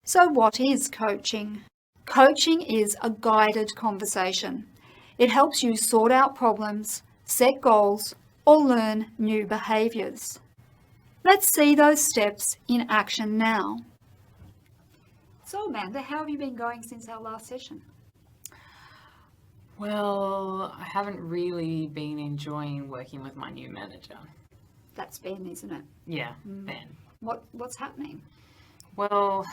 So what is coaching? Coaching is a guided conversation. It helps you sort out problems, set goals, or learn new behaviours. Let's see those steps in action now. So Amanda, how have you been going since our last session? Well, I haven't really been enjoying working with my new manager. That's Ben, isn't it? Yeah, Ben. What's happening? Well,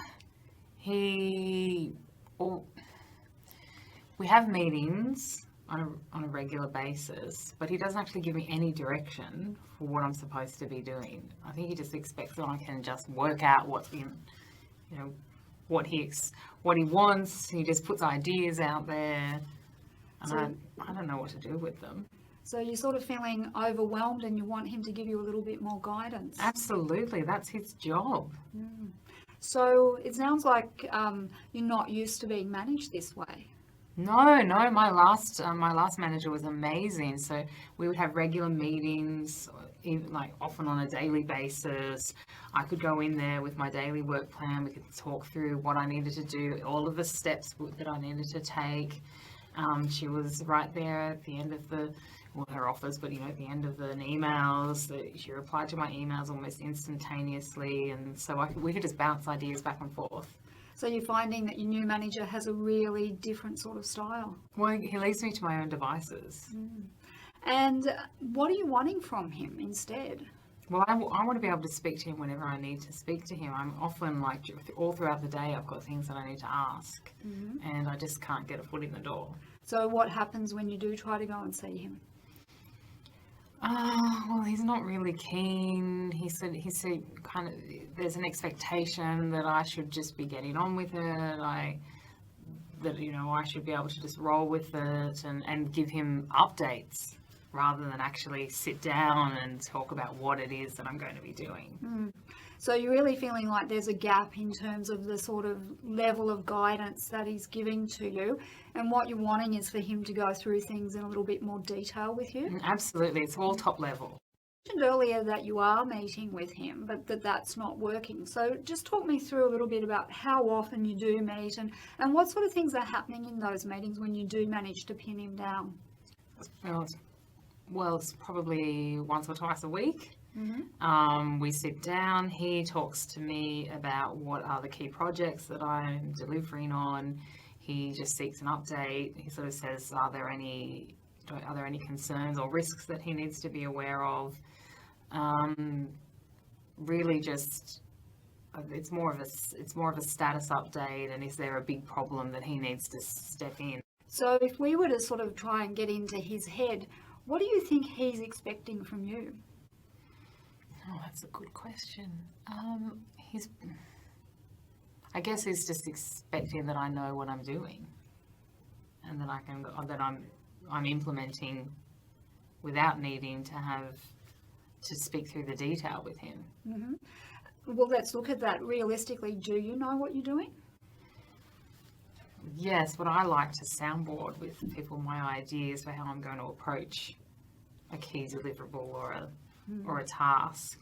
we have meetings on a regular basis, but he doesn't actually give me any direction for what I'm supposed to be doing. I think he just expects that I can just work out what he wants. He just puts ideas out there, and I don't know what to do with them. So you're sort of feeling overwhelmed and you want him to give you a little bit more guidance. Absolutely, that's his job. So it sounds like you're not used to being managed this way. No, my last manager was amazing. So we would have regular meetings, even like often on a daily basis. I could go in there with my daily work plan. We could talk through what I needed to do, all of the steps that I needed to take. She was right there at the end of her office, but at the end of the emails, she replied to my emails almost instantaneously, and so we could just bounce ideas back and forth. So you're finding that your new manager has a really different sort of style? Well, he leaves me to my own devices. And what are you wanting from him instead? Well, I want to be able to speak to him whenever I need to speak to him. I'm often all throughout the day I've got things that I need to ask, and I just can't get a foot in the door. So what happens when you do try to go and see him? Well, he's not really keen. He said kind of there's an expectation that I should just be getting on with it. I should be able to just roll with it and give him updates rather than actually sit down and talk about what it is that I'm going to be doing. So you're really feeling like there's a gap in terms of the sort of level of guidance that he's giving to you, and what you're wanting is for him to go through things in a little bit more detail with you? Absolutely, it's all top level. You mentioned earlier that you are meeting with him, but that's not working. So just talk me through a little bit about how often you do meet and what sort of things are happening in those meetings when you do manage to pin him down. Well, it's probably once or twice a week. We sit down, he talks to me about what are the key projects that I'm delivering on. He just seeks an update. He sort of says, are there any concerns or risks that he needs to be aware of? Really just it's more of a status update, and is there a big problem that he needs to step in? So if we were to sort of try and get into his head, what do you think he's expecting from you? Oh, that's a good question. I guess he's just expecting that I know what I'm doing, and that I'm implementing without needing to speak through the detail with him. Well, let's look at that. Realistically, do you know what you're doing? Yes, but I like to soundboard with people my ideas for how I'm going to approach a key deliverable or a task.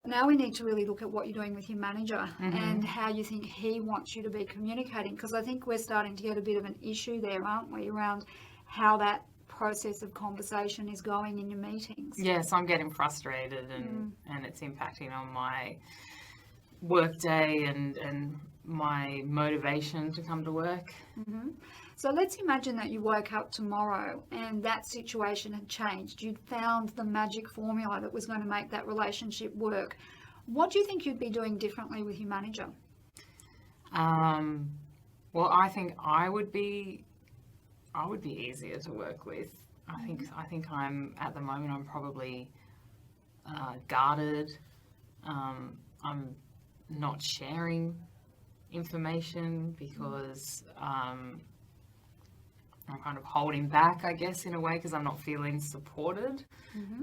Now we need to really look at what you're doing with your manager and how you think he wants you to be communicating, because I think we're starting to get a bit of an issue there, aren't we, around how that process of conversation is going in your meetings. Yes, I'm getting frustrated and it's impacting on my work day and my motivation to come to work. So let's imagine that you woke up tomorrow and that situation had changed. You'd found the magic formula that was going to make that relationship work. What do you think you'd be doing differently with your manager? Well, I think I would be easier to work with. I think I'm at the moment I'm probably guarded. I'm not sharing information because I'm kind of holding back, I guess, in a way, because I'm not feeling supported.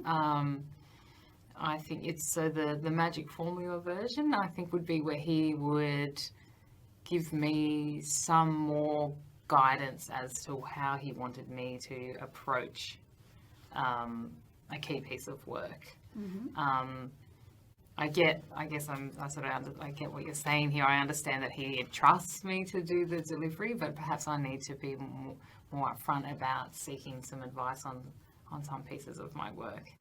I think it's the magic formula version, I think, would be where he would give me some more guidance as to how he wanted me to approach a key piece of work. I get what you're saying here. I understand that he trusts me to do the delivery, but perhaps I need to be more upfront about seeking some advice on some pieces of my work.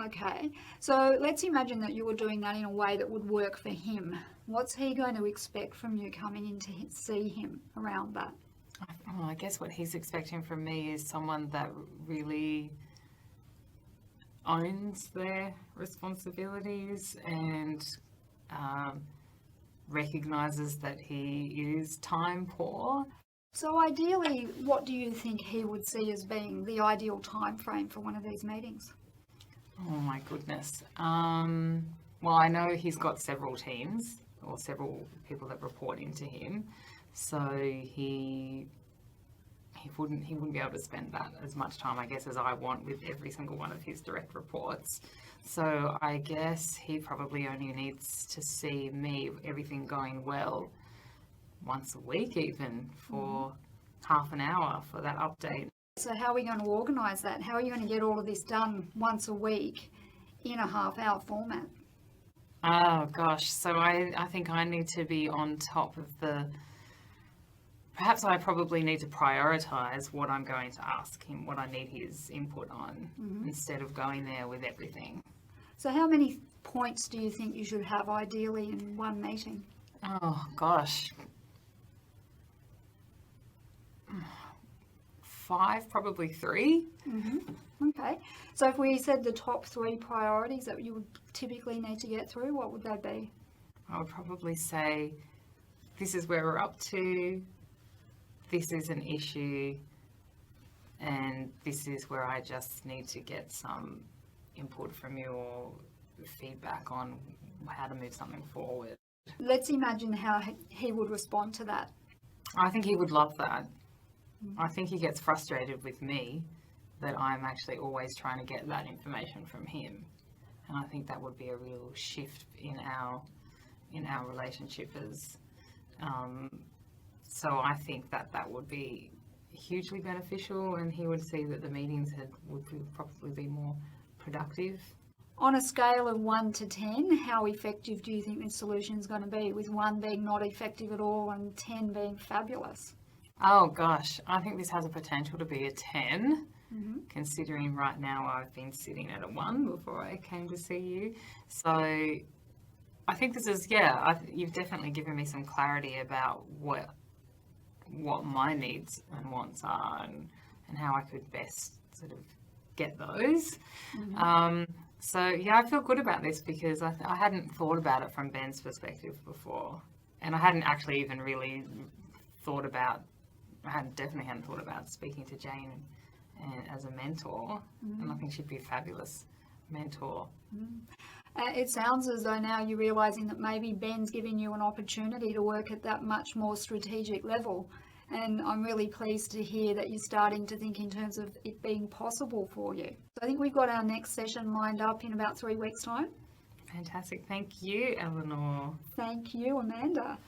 Okay, so let's imagine that you were doing that in a way that would work for him. What's he going to expect from you coming in to see him around that? I guess what he's expecting from me is someone that really owns their responsibilities and recognises that he is time poor. So ideally, what do you think he would see as being the ideal time frame for one of these meetings? Oh my goodness. Well, I know he's got several teams or several people that report into him, so he wouldn't be able to spend that as much time, I guess, as I want with every single one of his direct reports. So I guess he probably only needs to see me, everything going well, once a week even, for half an hour for that update. So how are we going to organise that? How are you going to get all of this done once a week in a half-hour format? Oh gosh, so I think I need to be on top of perhaps I probably need to prioritise what I'm going to ask him, what I need his input on, instead of going there with everything. So how many points do you think you should have ideally in one meeting? Oh gosh. 5, probably 3. Okay. So if we said the top 3 priorities that you would typically need to get through, what would they be? I would probably say, this is where we're up to, this is an issue, and this is where I just need to get some input from you or feedback on how to move something forward. Let's imagine how he would respond to that. I think he would love that. I think he gets frustrated with me that I'm actually always trying to get that information from him, and I think that would be a real shift in our relationship as. So I think that would be hugely beneficial, and he would see that the meetings would probably be more productive. On a scale of 1 to 10, how effective do you think this solution is going to be, with 1 being not effective at all and 10 being fabulous? Oh gosh, I think this has a potential to be a 10, considering right now I've been sitting at a 1 before I came to see you. So I think this is, you've definitely given me some clarity about what my needs and wants are, and how I could best sort of get those. So I feel good about this, because I hadn't thought about it from Ben's perspective before, and I hadn't actually even really definitely hadn't thought about speaking to Jane as a mentor, and I think she'd be a fabulous mentor. It sounds as though now you're realising that maybe Ben's giving you an opportunity to work at that much more strategic level, and I'm really pleased to hear that you're starting to think in terms of it being possible for you. So I think we've got our next session lined up in about 3 weeks' time. Fantastic. Thank you, Eleanor. Thank you, Amanda.